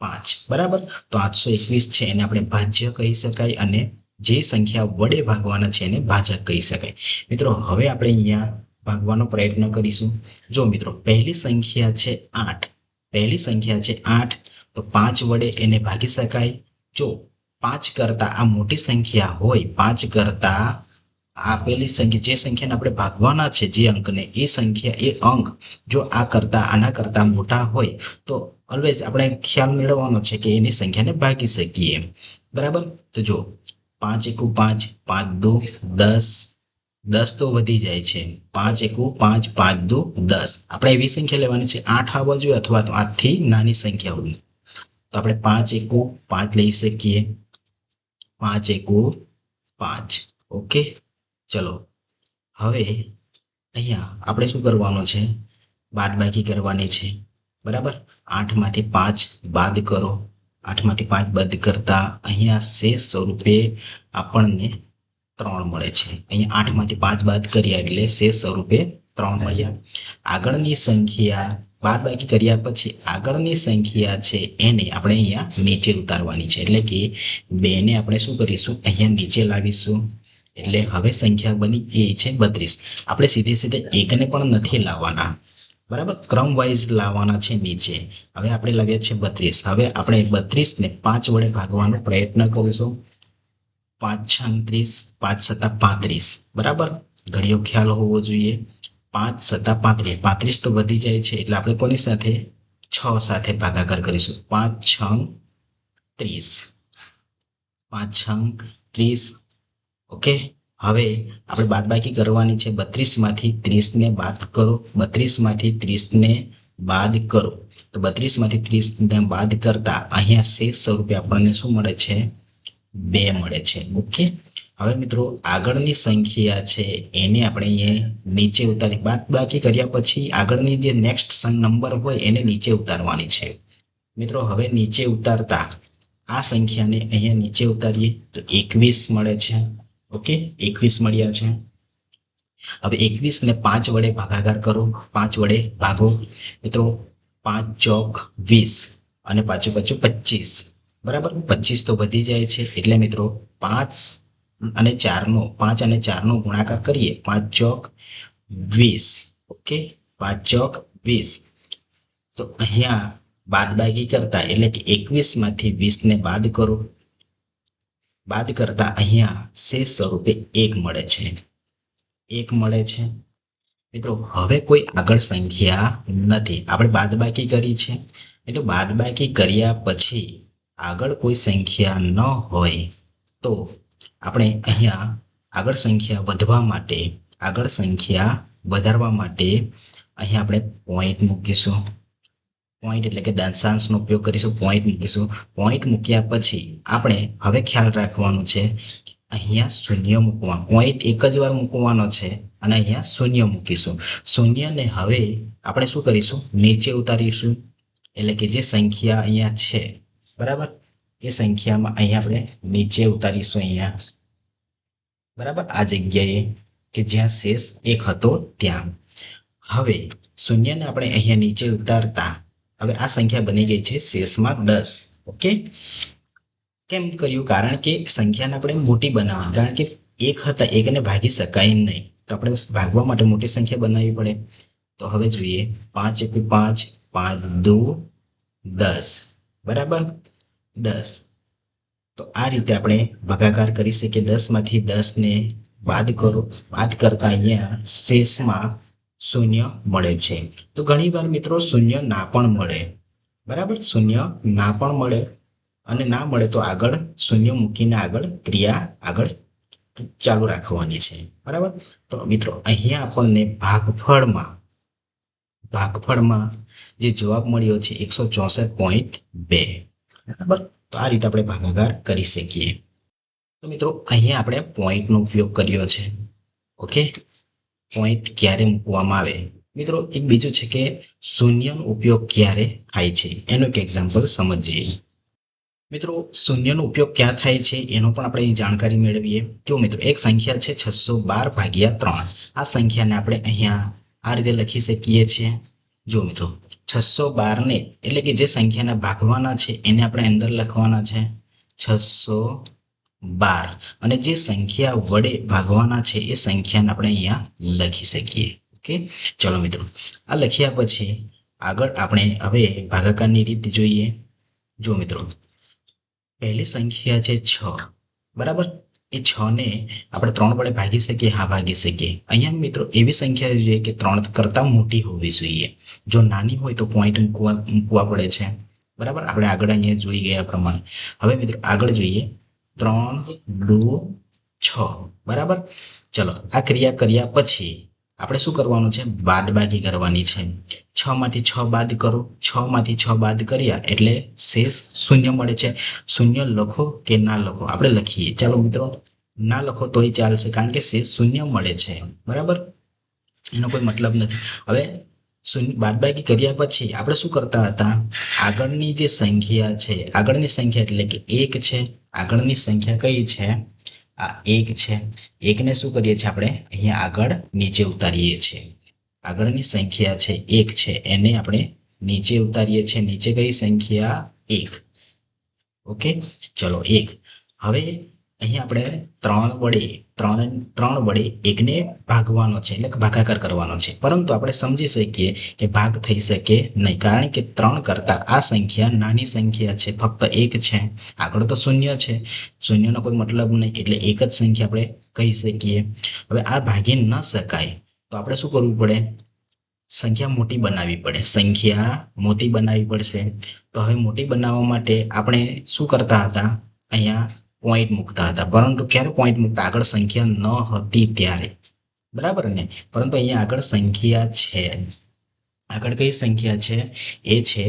5, બરાબર. તો 821 છે એને આપણે ભાજ્ય કહી શકાય અને જે સંખ્યા વડે ભાગવાના છે એને ભાજક કહી શકાય. મિત્રો હવે આપણે અહીંયા ભાગવાનો પ્રયત્ન કરીશું. જો મિત્રો, પહેલી સંખ્યા છે 8, તો 5 વડે એને ભાગી શકાય. જો 5 કરતા આ મોટી સંખ્યા હોય, 5 કરતા આપેલી સંખ્યા, જે સંખ્યાને આપણે ભાગવાના છે જે અંકને, એ અંક જો આના કરતા મોટા હોય તો ઓલવેઝ આપણે ખ્યાલ મેળવવાનો છે કે એની સંખ્યાને ભાગી શકીએ, બરાબર. તો જો 5 એકુ 5, 5 દુ 10, 10 તો વધી જાય છે. 5 એકુ 5, 5 દુ 10. આપણે એવી સંખ્યા લેવાની છે 8 આવવા જોઈએ અથવા તો 8 થી નાની સંખ્યા હોય. તો આપણે 5 એકુ 5 લઈ શકીએ. 5 એકુ 5. ઓકે, ચલો હવે અહીંયા આપણે શું કરવાનું છે? બાદબાકી કરવાની છે, બરાબર. 8 માંથી 5 બાદ કરો. 8 માંથી 5 બાદ કરતા અહીંયા શેષ સ્વરૂપે આપણને 3 મળે છે. અહીંયા 8 માંથી 5 બાદ કર્યા એટલે શેષ સ્વરૂપે 3 મળ્યા. આગળની સંખ્યા બાદબાકી કર્યા પછી આગળની સંખ્યા છે એને આપણે અહીંયા નીચે ઉતારવાની છે, એટલે કે 2 ને આપણે શું કરીશું? અહીંયા નીચે લાવીશું. એટલે હવે સંખ્યા બની એ છે 32. આપણે સીધે 1 ને પણ નથી લાવવાના, બરાબર, ક્રમ વાઇઝ લાવવાના છે નીચે. હવે આપણે લાવ્યા છે 32. હવે આપણે 32 ને 5 વડે ભાગવાનો પ્રયત્ન કરીશું. 5 6 30, 5 7 35, બરાબર. ઘડીઓ ખ્યાલ હોવો જોઈએ. 5 7 35, 35 તો વધી જાય છે એટલે આપણે કોની સાથે? 6 સાથે ભાગાકાર કરીશું. 5 6 30, 5 6 30. ઓકે, હવે આપણે બાદબાકી કરવાની છે. 32 માંથી 30 ને બાદ કરો. 32 માંથી 30 ને બાદ કરો તો 32 માંથી 30 ને બાદ કરતા અહીંયા શેષ સ્વરૂપે આપણને શું મળે છે? 2 મળે છે. ઓકે, હવે મિત્રો આગળની સંખ્યા છે એને આપણે અહીંયા નીચે ઉતારી, બાદબાકી કર્યા પછી આગળની જે નેક્સ્ટ નંબર હોય એને નીચે ઉતારવાની છે. મિત્રો હવે નીચે ઉતારતા આ સંખ્યાને અહીંયા નીચે ઉતારીએ તો 21 મળે છે. ઓકે, 21 મળ્યા છે. હવે 21 ને 5 વડે ભાગાકાર કરો. 5 વડે ભાગો મિત્રો. 5 ચોક 20 અને પાછું 25, બરાબર. 25 તો વધી જાય છે એટલે મિત્રો 5 અને 4 નો ગુણાકાર કરીએ. 5 ચોક 20. ઓકે, 5 ચોક 20. તો અહીંયા બાદબાકી કરતા એટલે કે 21 માંથી 20 ને બાદ કરો. બાદ કરતા અહીંયા શેષ સ્વરૂપે 1 મળે છે. 1 મળે છે. મિત્રો હવે કોઈ આગળ સંખ્યા નથી, આપણે બાદબાકી કરી છે. તો બાદબાકી કર્યા પછી આગળ કોઈ સંખ્યા ન હોય તો આપણે અહીંયા આગળ સંખ્યા વધવા માટે, આગળ સંખ્યા વધારવા માટે અહીં આપણે પોઈન્ટ મૂકીશું. પોઈન્ટ એટલે કે દશાંશનો ઉપયોગ કરીશું. પોઈન્ટ મૂકીશું. પોઈન્ટ મૂક્યા પછી આપણે હવે ખ્યાલ રાખવાનું છે, અહીંયા શૂન્ય મૂકવા, પોઈન્ટ એક જ વાર મૂકવાનો છે અને અહીંયા શૂન્ય મૂકીશું. શૂન્યને હવે આપણે શું કરીશું, નીચે ઉતારીશું. એટલે કે જે સંખ્યા અહીંયા છે, બરાબર, એ સંખ્યામાં અહીંયા આપણે નીચે ઉતારીશું. અહીંયા બરાબર આ જગ્યાએ કે જ્યાં શેષ 1 હતો ત્યાં. હવે શૂન્યને આપણે અહીંયા નીચે ઉતારતા હવે આ સંખ્યા બની ગઈ છે શેષમાં 10. ઓકે, કેમ કર્યું? કારણ કે સંખ્યાને આપણે મોટી બનાવવાની, કારણ કે 1 હતા, 1ને ભાગી શકાય નહીં, તો આપણે ભાગવા માટે મોટી સંખ્યા બનાવવી પડે. તો હવે જોઈએ, 5 × 5, 5 × 2 10, બરાબર 10. તો આ રીતે આપણે ભાગાકાર કરી શકીએ. 10 માંથી 10 ને બાદ કરો, બાદ કરતા અહીંયા શેષમાં શૂન્ય મળે છે. તો ઘણી વાર મિત્રો શૂન્ય ના પણ મળે, બરાબર, શૂન્ય ના પણ મળે, અને ના મળે તો આગળ શૂન્ય મૂકીને આગળ ક્રિયા આગળ ચાલુ રાખવાની છે, બરાબર. તો મિત્રો અહીંયા આપણને ભાગફળમાં જે જવાબ મળ્યો છે 164.2, બરાબર. તો આ રીતે આપણે ભાગાકાર કરી શકીએ. તો મિત્રો અહીંયા આપણે પોઈન્ટનો ઉપયોગ કર્યો છે. ઓકે, પોઈન્ટ ક્યારે મૂકવામાં આવે? મિત્રો એક બીજું છે કે શૂન્યનો ઉપયોગ ક્યારે થાય છે, એનું એક એક્ઝામ્પલ સમજીએ. મિત્રો શૂન્યનો ઉપયોગ ક્યાં થાય છે એનો પણ આપણે જાણકારી મેળવીએ. જો મિત્રો એક સંખ્યા છે 612/3. આ સંખ્યાને આપણે અહીંયા આ રીતે લખી શકીએ છીએ. જો મિત્રો 612 ને એટલે કે જે સંખ્યાના ભાગવાના છે એને આપણે અંદર લખવાના છે 612, અને જે સંખ્યા વડે ભાગવાના છે એ સંખ્યાને આપણે અહીંયા લખી શકીએ. ઓકે, ચલો મિત્રો આ લખ્યા પછી આગળ આપણે હવે ભાગાકારની રીત જોઈએ. જો મિત્રો પહેલી સંખ્યા છે 6, બરાબર. એ 6 ને આપણે 3 વડે ભાગી શકીએ? હા, ભાગી શકીએ. અહીંયા મિત્રો એવી સંખ્યા જોઈએ કે 3 કરતા મોટી હોવી જોઈએ. જો નાની હોય તો પોઈન્ટ મૂકવા પડે છે, બરાબર. આપણે આગળ અહીંયા જોઈ ગયા પ્રમાણે. હવે મિત્રો આગળ જોઈએ, 3 2 6, બરાબર. ચલો આ ક્રિયા કર્યા પછી આપણે શું કરવાનું છે? બાદબાકી કરવાની છે. 6 માંથી 6 બાદ કરો. 6 માંથી 6 બાદ કર્યા એટલે શેષ શૂન્ય મળે છે. શૂન્ય લખો કે ના લખો? આપણે લખીએ. ચાલો મિત્રો ના લખો તોય ચાલશે, કારણ કે શેષ શૂન્ય મળે છે, બરાબર, એનો કોઈ મતલબ નથી. હવે બાદબાકી કર્યા પછી આપણે શું કરતા હતા? આગળની જે સંખ્યા છે, આગળની સંખ્યા એટલે કે 1 છે. આગળની સંખ્યા કઈ છે? આ 1 છે. 1ને શું કરીએ છીએ આપણે? અહીંયા આગળ નીચે ઉતારીએ છીએ. આગળની સંખ્યા છે 1 છે, એને આપણે નીચે ઉતારીએ છીએ. નીચે કઈ સંખ્યા? 1. ઓકે, ચલો 1. હવે અહીંયા આપણે 3 વડે 1ને ભાગવાનો છે, એટલે કે ભાગાકાર કરવાનો છે. પરંતુ આપણે સમજી શકીએ કે ભાગ થઈ શકે નહીં, કારણ કે 3 કરતા આ સંખ્યા નાની સંખ્યા છે, ફક્ત 1 છે. આગળ તો શૂન્ય છે, શૂન્યનો કોઈ મતલબ નહીં, એટલે એક જ સંખ્યા આપણે કહી શકીએ. હવે આ ભાગી ન શકાય તો આપણે શું કરવું પડે? સંખ્યા મોટી બનાવવી પડે. સંખ્યા મોટી બનાવવી પડશે. તો હવે મોટી બનાવવા માટે આપણે શું કરતા હતા? અહીંયા પોઈન્ટ મૂકતા હતા. પરંતુ ક્યારે પોઈન્ટ મૂકતા? આગળ સંખ્યા ન હતી ત્યારે, બરાબર ને. પરંતુ અહીંયા આગળ સંખ્યા છે. આગળ કઈ સંખ્યા છે? એ છે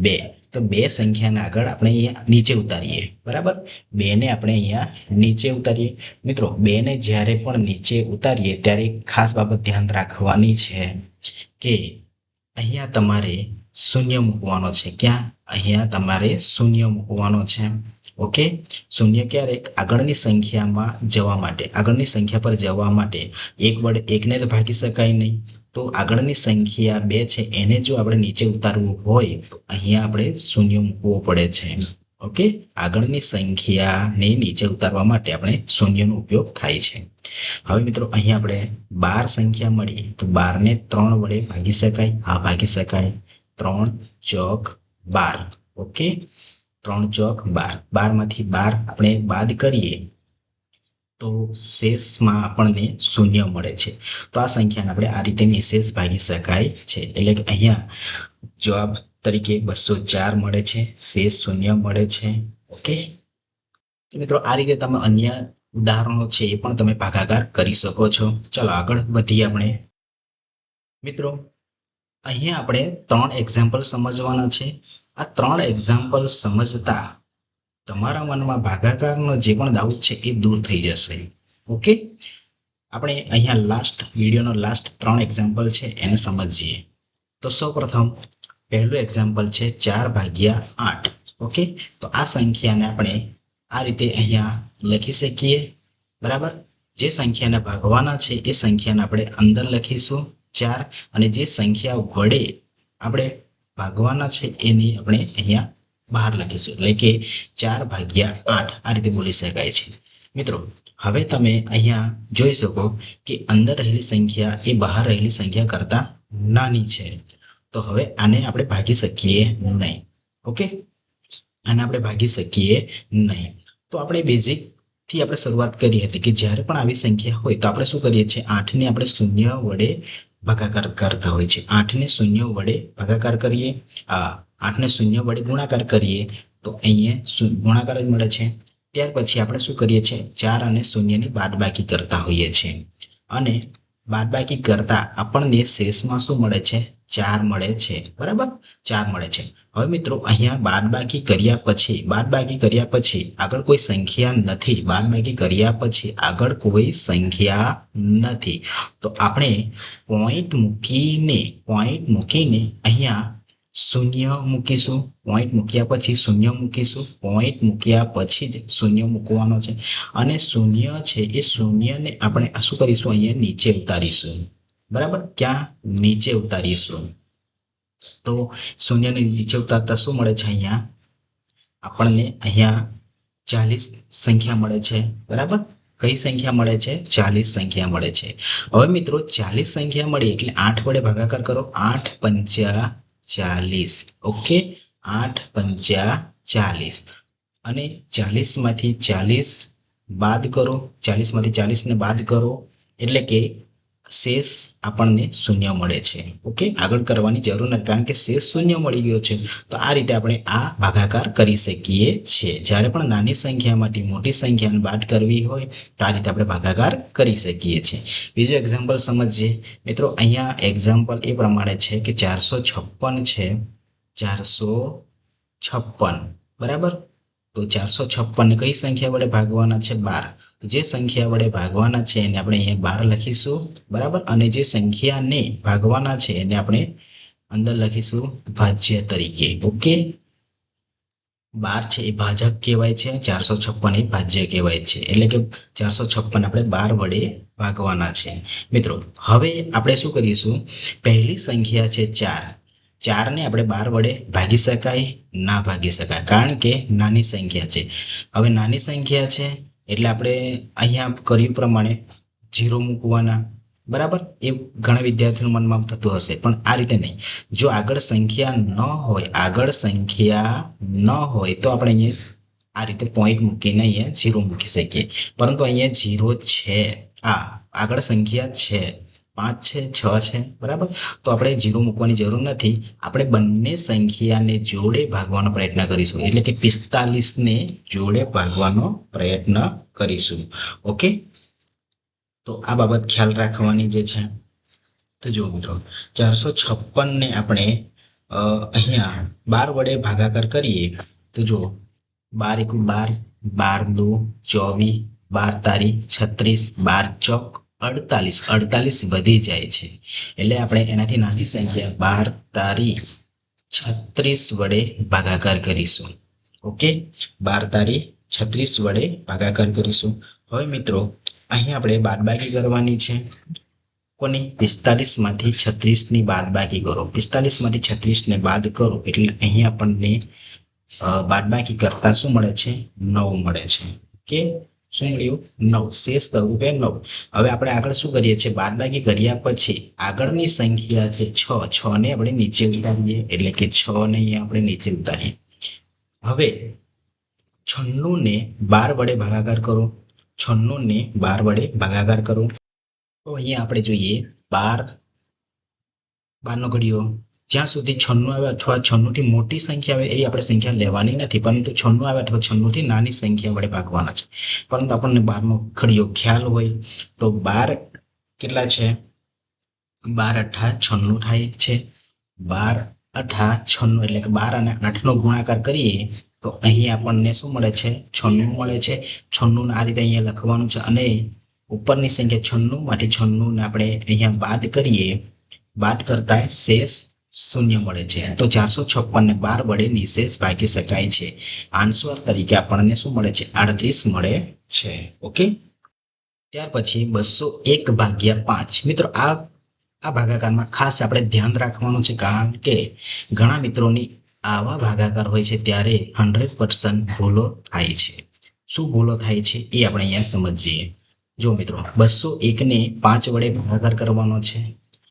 2. તો 2 સંખ્યાને આગળ આપણે અહીંયા નીચે ઉતારીએ, બરાબર. 2 ને આપણે અહીંયા નીચે ઉતારીએ. મિત્રો 2 ને જ્યારે પણ નીચે ઉતારીએ ત્યારે એક ખાસ બાબત ધ્યાન રાખવાની છે કે અહીંયા તમારે શૂન્ય મૂકવાનો છે. ક્યાં? અહીંયા તમારે શૂન્ય મૂકવાનો છે. ઓકે, શૂન્ય ક્યારે? આગળની સંખ્યામાં જવા માટે, આગળની સંખ્યા પર જવા માટે. 1 વડે 1ને તો ભાગી શકાય નહીં, તો આગળની સંખ્યા 2 છે એને જો આપણે નીચે ઉતારવું હોય તો અહીંયા આપણે શૂન્ય મૂકવો પડે છે. ઓકે, આગળની સંખ્યાને નીચે ઉતારવા માટે આપણે શૂન્યનો ઉપયોગ થાય છે. હવે મિત્રો અહીંયા આપણે 12 સંખ્યા મળી, તો 12ને 3 વડે ભાગી શકાય? હા, ભાગી શકાય. 3 ચોક 12. ઓકે, 3 ચોક 12. 12 માંથી 12 આપણે બાદ કરીએ તો શેષમાં આપણને શૂન્ય મળે છે. તો આ સંખ્યાને આપણે આ રીતે નિશેષ ભાગી શકાય છે. એટલે કે અહીંયા જવાબ તરીકે 204 મળે છે, શેષ શૂન્ય મળે છે. ઓકે મિત્રો, આ રીતે તમે અન્ય ઉદાહરણો છે એ પણ તમે ભાગાકાર કરી શકો છો. ચાલો આગળ વધીએ આપણે. મિત્રો, અહીંયા આપણે 3 એક્ઝામ્પલ સમજવાના છે. આ 3 એક્ઝામ્પલ સમજતા તમારા મનમાં ભાગાકારનો જે પણ ડાઉટ છે એ દૂર થઈ જશે. ઓકે, આપણે અહીંયા વિડીયોનો લાસ્ટ 3 એક્ઝામ્પલ છે એને સમજીએ. તો સૌપ્રથમ પહેલું એક્ઝામ્પલ છે 4/8. ઓકે, તો આ સંખ્યાને આપણે આ રીતે અહીંયા લખી શકીએ. બરાબર, જે સંખ્યાને ભાગવાના છે એ સંખ્યાને આપણે અંદર લખીશું 4, અને જે સંખ્યા વડે આપણે ભાગવાના છે એની આપણે અહીંયા બહાર લખીશું, એટલે કે 4/8 આ રીતે બોલી શકાય છે. મિત્રો, હવે તમે અહીંયા જોઈ શકો કે અંદર રહેલી સંખ્યા એ બહાર રહેલી સંખ્યા કરતા નાની છે. તો હવે આને આપણે ભાગી શકીએ નહીં. ઓકે, આને આપણે ભાગી શકીએ નહીં. તો આપણે બેઝિક થી આપણે શરૂઆત કરી હતી કે જ્યારે પણ આવી સંખ્યા હોય તો આપણે શું કરીએ છીએ, 8 ને આપણે 0 વડે ભાગાકાર કરતા હોય છે. 8 ને 0 વડે ભાગાકાર કરીએ, 8 ને 0 વડે ગુણાકાર કરીએ તો અહીંયા ગુણાકાર જ મળે છે. ત્યાર પછી આપણે શું કરીએ છીએ, 4 અને 0 ની બાદબાકી કરતા હોઈએ છીએ, અને બાદબાકી કરતા આપણને શેષમાં શું મળે છે, 4 મળે છે. બરાબર, 4 મળે છે. હવે મિત્રો, અહીંયા બાદબાકી કર્યા પછી આગળ કોઈ સંખ્યા નથી. બાદબાકી કર્યા પછી આગળ કોઈ સંખ્યા નથી, તો આપણે પોઈન્ટ મૂકીને અહીંયા 0 મૂકીશું. પોઈન્ટ મૂક્યા પછી 0 મૂકીશું. પોઈન્ટ મૂક્યા પછી જ 0 મૂકવાનો છે, અને 0 છે એ 0 ને આપણે શું કરીશું, અહીંયા નીચે ઉતારીશું. બરાબર, ક્યાં નીચે ઉતારીશું. તો 0 ને નીચે ઉતારતા શું મળે છે, અહીંયા આપણને અહીંયા 40 સંખ્યા મળે છે. બરાબર, કઈ સંખ્યા મળે છે, 40 સંખ્યા મળે છે. હવે મિત્રો, 40 સંખ્યા મળી એટલે 8 વડે ભાગાકાર કરો. 8 પંચા 40. ઓકે, 8 પંચા 40, અને 40 માંથી 40 બાદ કરો. 40 માંથી 40 ને બાદ કરો એટલે કે શેષ આપણને 0 મળે છે. ઓકે, આગળ કરવાની જરૂર નથી, કારણ કે શેષ 0 મળી ગયો છે. તો આ રીતે આપણે આ ભાગાકાર કરી શકીએ છીએ. જ્યારે પણ નાની સંખ્યામાંથી મોટી સંખ્યાને બાદ કરવી હોય તો આ રીતે આપણે ભાગાકાર કરી શકીએ છીએ. બીજું એક્ઝામ્પલ સમજીએ. મિત્રો, અહીંયા એક્ઝામ્પલ એ પ્રમાણે છે કે 456 છે. 456. બરાબર, તો 456 ને કઈ સંખ્યા વડે ભાગવાના છે, 12. તો જે સંખ્યા વડે ભાગવાના છે એને આપણે અહીંયા 12 લખીશું. બરાબર, અને જે સંખ્યાને ભાગવાના છે એને આપણે અંદર લખીશું ભાજ્ય તરીકે. ઓકે, 12 છે એ ભાજક કહેવાય છે, 456 એ ભાજ્ય કહેવાય છે. એટલે કે 456 આપણે 12 વડે ભાગવાના છે. મિત્રો, હવે આપણે શું કરીશું, પહેલી સંખ્યા છે 4. 4 ને આપણે 12 વડે ભાગી શકાય, ના ભાગી શકાય, કારણ કે નાની સંખ્યા છે. હવે નાની સંખ્યા છે એટલે આપણે અહીંયા કર્યું પ્રમાણે 0 મૂકવાના. બરાબર, એ ઘણા વિદ્યાર્થીઓના મનમાં થતું હશે, પણ આ રીતે નહીં. જો આગળ સંખ્યા ન હોય તો આપણે અહીંયા આ રીતે પોઈન્ટ મૂકીને અહીંયા 0 મૂકી શકીએ. પરંતુ અહીંયા 0 છે, આગળ સંખ્યા છે, 5 છે, 6 છે. બરાબર, તો આપણે 0 મૂકવાની જરૂર નથી. આપણે બંને સંખ્યાને જોડે ભાગવાનો પ્રયત્ન કરીશું, એટલે કે 45 ને જોડે ભાગવાનો પ્રયત્ન કરીશું. ઓકે, તો આ બાબત ખ્યાલ રાખવાની જે છે. તો જો મિત્રો, 456 ને આપણે અહીંયા 12 વડે ભાગાકાર કરીએ તો જો 12 × 12, 12 × 2 = 24, 12 × 36, 48 વધી જાય છે. એટલે આપણે એનાથી નાની સંખ્યા 12 × 36 વડે ભાગાકાર કરીશું. ઓકે, 12 × 36 વડે ભાગાકાર કરીશું. હવે મિત્રો, અહીંયા આપણે બાદબાકી કરવાની છે. કોની? 45 માંથી 36 ની બાદબાકી કરો. 45 માંથી 36 ને બાદ કરો એટલે અહીંયા આપણને બાદબાકી કરતા શું મળે છે? 9 મળે છે. ઓકે, શું મળ્યું? 9. શેષ તરીકે 9. હવે આપણે આગળ શું કરીએ છીએ? બાદબાકી કર્યા પછી આગળની સંખ્યા છે 6. 6 ને આપણે નીચે ઉતારીએ, એટલે કે 6 ને અહીંયા આપણે નીચે ઉતારીએ. હવે 96 ને 12 વડે ભાગાકાર કરો. 96 ને 12 વડે ભાગાકાર કરો તો અહીંયા આપણે જોઈએ 12 નો ઘડિયો જ્યાં સુધી 96 આવે અથવા 96 થી મોટી સંખ્યા આવે એ આપણે સંખ્યા લેવાની નથી, પરંતુ 96 આવે અથવા 96 થી નાની સંખ્યા વડે ભાગવાના છે. પરંતુ આપણને 12 નો ખડીયો ખ્યાલ હોય તો 12 કેટલા છે? 12 અઠા 96 થાય છે. 12 અઠા 96 એટલે કે 12 અને 8 નો ગુણાકાર કરીએ તો અહીં આપણને શું મળે છે? 96 મળે છે. 96 ને આ રીતે અહીંયા લખવાનું છે અને ઉપરની સંખ્યા 96 માંથી 96 ને આપણે અહીંયા બાદ કરીએ, બાદ કરતા શેષ શૂન્ય મળે છે. તો 456 ને 12 વડે નિશેષ ભાગી શકાય છે. આન્સર તરીકે આપણને શું મળે છે? 38 મળે છે. ઓકે, ત્યાર પછી 201 ભાગ્યા 5. મિત્રો આ ભાગાકારમાં ખાસ આપણે ધ્યાન રાખવાનું છે, કારણ કે ઘણા મિત્રોની આવા ભાગાકાર હોય છે ત્યારે 100% ભૂલો થાય છે. શું ભૂલો થાય છે એ આપણે અહીંયા સમજીએ. જો મિત્રો 201 ને 5 વડે ભાગાકાર કરવાનો છે.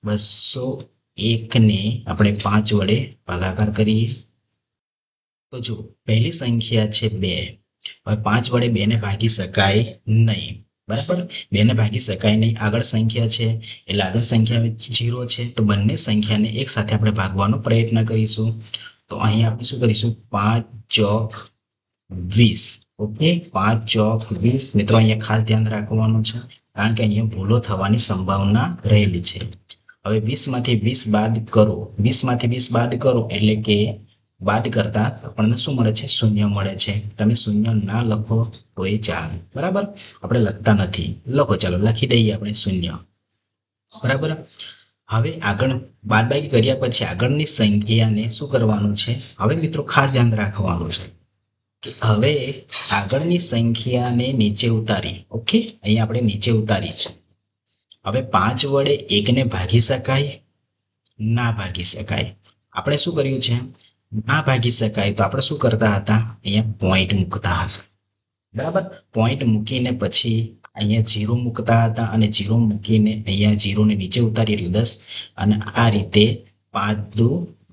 201 ને આપણે 5 વડે ભાગાકાર કરીએ તો જો પહેલી સંખ્યા છે 2. હવે 5 વડે 2 ને ભાગી શકાય નહીં, બરાબર? 2 ને ભાગી શકાય નહીં. આગળ સંખ્યા છે એટલે આગળ સંખ્યા 0 છે, તો બંને સંખ્યાને એક સાથે આપણે ભાગવાનો પ્રયત્ન કરીશું. તો અહીં આપણે શું કરીશું? 5 ચોક 20. ઓકે, 5 ચોક 20. મિત્રો અહીંયા ખાસ ધ્યાન રાખવાનું છે, કારણ કે અહીંયા ભૂલો થવાની સંભાવના રહેલી છે. હવે 20 માંથી 20 બાદ કરો. 20 માંથી 20 બાદ કરો એટલે કે બાદ કરતા આપણને શું મળે છે? શૂન્ય મળે છે. તમે શૂન્ય ના લખો તો એ ચાલે, બરાબર? આપણે લખતા નથી, લખો, ચાલો લખી દઈએ આપણે શૂન્ય, બરાબર? હવે આગળ બાદબાકી કર્યા પછી આગળની સંખ્યાને શું કરવાનું છે? હવે મિત્રો ખાસ ધ્યાન રાખવાનું છે કે હવે આગળની સંખ્યાને નીચે ઉતારી. ઓકે, અહીંયા આપણે નીચે ઉતારી છે. હવે 5 વડે 1 ને ભાગી શકાય? ના ભાગી શકાય. આપણે શું કર્યું છે? ના ભાગી શકાય તો આપણે શું કરતા હતા? અહીંયા પોઈન્ટ મૂકતા હતા, બરાબર? પોઈન્ટ મૂકીને પછી અહીંયા 0 મૂકતા હતા અને 0 મૂકીને અહીંયા 0 ને નીચે ઉતારી એટલે 10 અને આ રીતે 5 દુ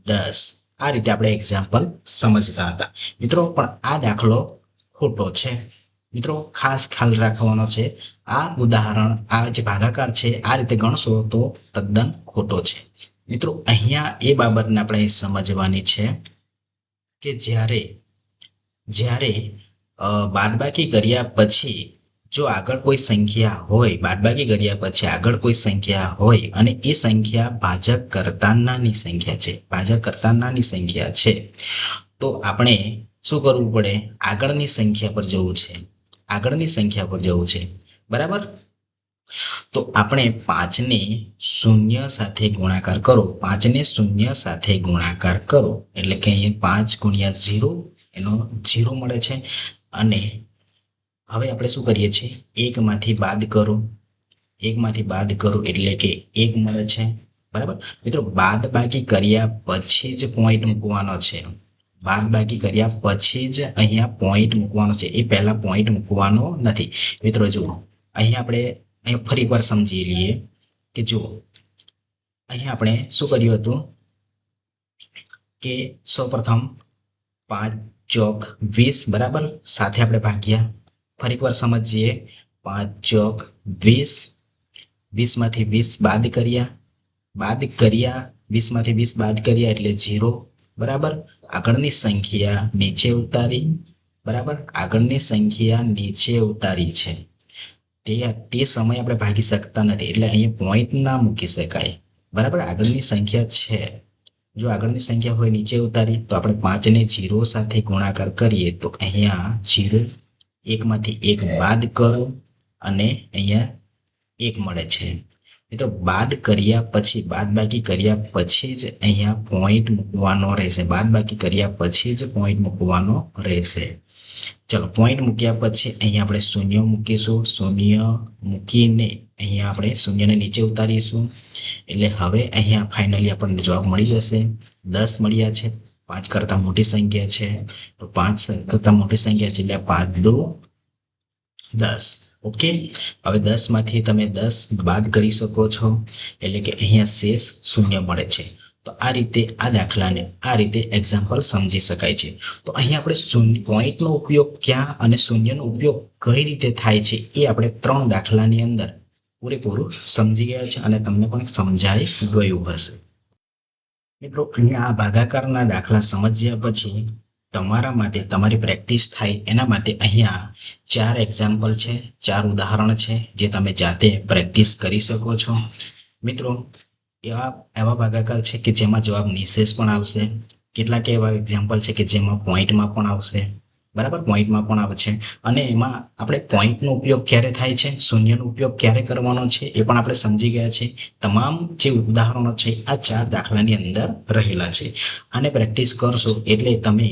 10. આ રીતે આપણે એક્ઝામ્પલ સમજતા હતા. મિત્રો પણ આ દાખલો ખોટો છે. મિત્રો ખાસ ખ્યાલ રાખવાનો છે. આ ઉદાહરણ, આ જે ભાગાકાર છે આ રીતે ગણશો તો તદ્દન ખોટો છે. મિત્રો અહીંયા એ બાબતને આપણે સમજવાની છે કે જ્યારે બાદબાકી કર્યા પછી જો આગળ કોઈ સંખ્યા હોય, બાદબાકી કર્યા પછી આગળ કોઈ સંખ્યા હોય અને એ સંખ્યા ભાજક કરતા નાની સંખ્યા છે, ભાજક કરતા નાની સંખ્યા છે, તો આપણે શું કરવું પડે? આગળની સંખ્યા પર જવું છે, આગળની સંખ્યા પર જવું છે, બરાબર? તો આપણે 5 ને 0 સાથે ગુણાકાર કરો. 5 ને 0 સાથે ગુણાકાર કરો એટલે કે અહીંયા 5 ગુણ્યા 0 એનો 0 મળે છે. અને હવે આપણે શું કરીએ છીએ? 1 માંથી બાદ કરો. 1 માંથી બાદ કરો એટલે કે 1 મળે છે, બરાબર? મિત્રો બાદબાકી કર્યા પછી જ પોઈન્ટ મૂકવાનો છે. બાદબાકી કર્યા પછી જ અહીંયા પોઈન્ટ મૂકવાનો છે. એ પહેલા પોઈન્ટ મૂકવાનો નથી. મિત્રો જુઓ, અહીંયા આપણે ફરી એકવાર સમજી લઈએ કે જો અહીંયા આપણે શું કર્યું હતું કે સૌપ્રથમ 5 ચોક 20, બરાબર? સાથે આપણે ભાગ્યા. ફરી એકવાર સમજીએ. 5 ચોક 20. 20 માંથી 20 બાદ કર્યા. 20 માંથી 20 બાદ કર્યા એટલે 0, બરાબર? આગળની સંખ્યા નીચે ઉતારી, બરાબર? આગળની સંખ્યા નીચે ઉતારી છે. તે સમય આપણે ભાગી શકતા નથી એટલે અહીંયા પોઈન્ટ ના મૂકી શકાય, બરાબર? આગળની સંખ્યા છે, જો આગળની સંખ્યા હોય નીચે ઉતારી તો આપણે 5 ને 0 સાથે ગુણાકાર કરીએ તો અહીંયા 0, 1 માંથી 1 બાદ કરો અને અહીંયા 1 મળે છે. મિત્રો બાદ કર્યા પછી, બાદબાકી કર્યા પછી જ અહીંયા પોઈન્ટ મૂકવાનો રહેશે. બાદબાકી કર્યા પછી જ પોઈન્ટ મૂકવાનો રહેશે. ચલો, પોઈન્ટ મૂક્યા પછી અહીંયા આપણે શૂન્ય મૂકીશું. શૂન્ય મૂકીને અહીંયા આપણે શૂન્યને નીચે ઉતારીશું એટલે હવે અહીંયા ફાઇનલી આપણને જવાબ મળી જશે. 10 મળ્યા છે. 5 કરતાં મોટી સંખ્યા છે તો 5 કરતાં મોટી સંખ્યા છે એટલે 5 દુ 10. ઓકે, હવે 10 માંથી તમે 10 બાદ કરી શકો છો એટલે કે અહીંયા શેષ શૂન્ય મળે છે. તો આ રીતે આ દાખલાને આ રીતે એક્ઝામ્પલ સમજી શકાય છે. તો અહીં આપણે પોઈન્ટનો ઉપયોગ ક્યાં અને શૂન્યનો ઉપયોગ કઈ રીતે થાય છે એ આપણે 3 દાખલાની અંદર પૂરેપૂરું સમજી ગયા છે અને તમને પણ સમજાઈ ગયું હશે. મિત્રો અહીંયા આ ભાગાકારના દાખલા સમજ્યા પછી તમારા માટે તમારી પ્રેક્ટિસ થાય એના માટે અહીંયા 4 એક્ઝામ્પલ છે, 4 ઉદાહરણ છે જે તમે જાતે પ્રેક્ટિસ કરી શકો છો. મિત્રો એવા એવા ભાગાકાર છે કે જેમાં જવાબ નિશેષ પણ આવશે. કેટલાક એવા એક્ઝામ્પલ છે કે જેમાં પોઈન્ટમાં પણ આવશે, બરાબર, પોઈન્ટમાં પણ આવે છે. અને એમાં આપણે પોઈન્ટનો ઉપયોગ ક્યારે થાય છે, શૂન્યનો ઉપયોગ ક્યારે કરવાનો છે એ પણ આપણે સમજી ગયા છે. તમામ જે ઉદાહરણો છે આ 4 દાખલાની અંદર રહેલા છે. આને પ્રેક્ટિસ કરશો એટલે તમે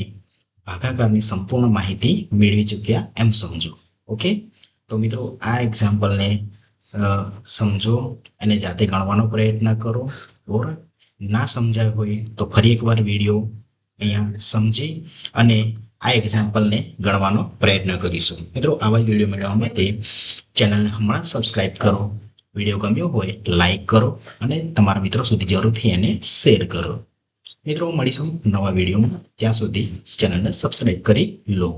ભાગાકારની સંપૂર્ણ માહિતી મેળવી ચૂક્યા એમ સમજો. ઓકે, તો મિત્રો આ એક્ઝામ્પલને સમજો અને જાતે ગણવાનો પ્રયત્ન કરો. ઓર ના સમજાય હોય તો ફરી એકવાર વિડીયો અહીંયા સમજી અને આ એક્ઝામ્પલને ગણવાનો પ્રયત્ન કરીશું. મિત્રો આવા જ વિડીયો મેળવવા માટે ચેનલને હમણાં સબસ્ક્રાઇબ કરો. વિડીયો ગમ્યો હોય લાઈક કરો અને તમારા મિત્રો સુધી જરૂરથી એને શેર કરો. મિત્રો મળીશું નવા વિડીયોમાં. ત્યાં સુધી ચેનલને સબસ્ક્રાઇબ કરી લો.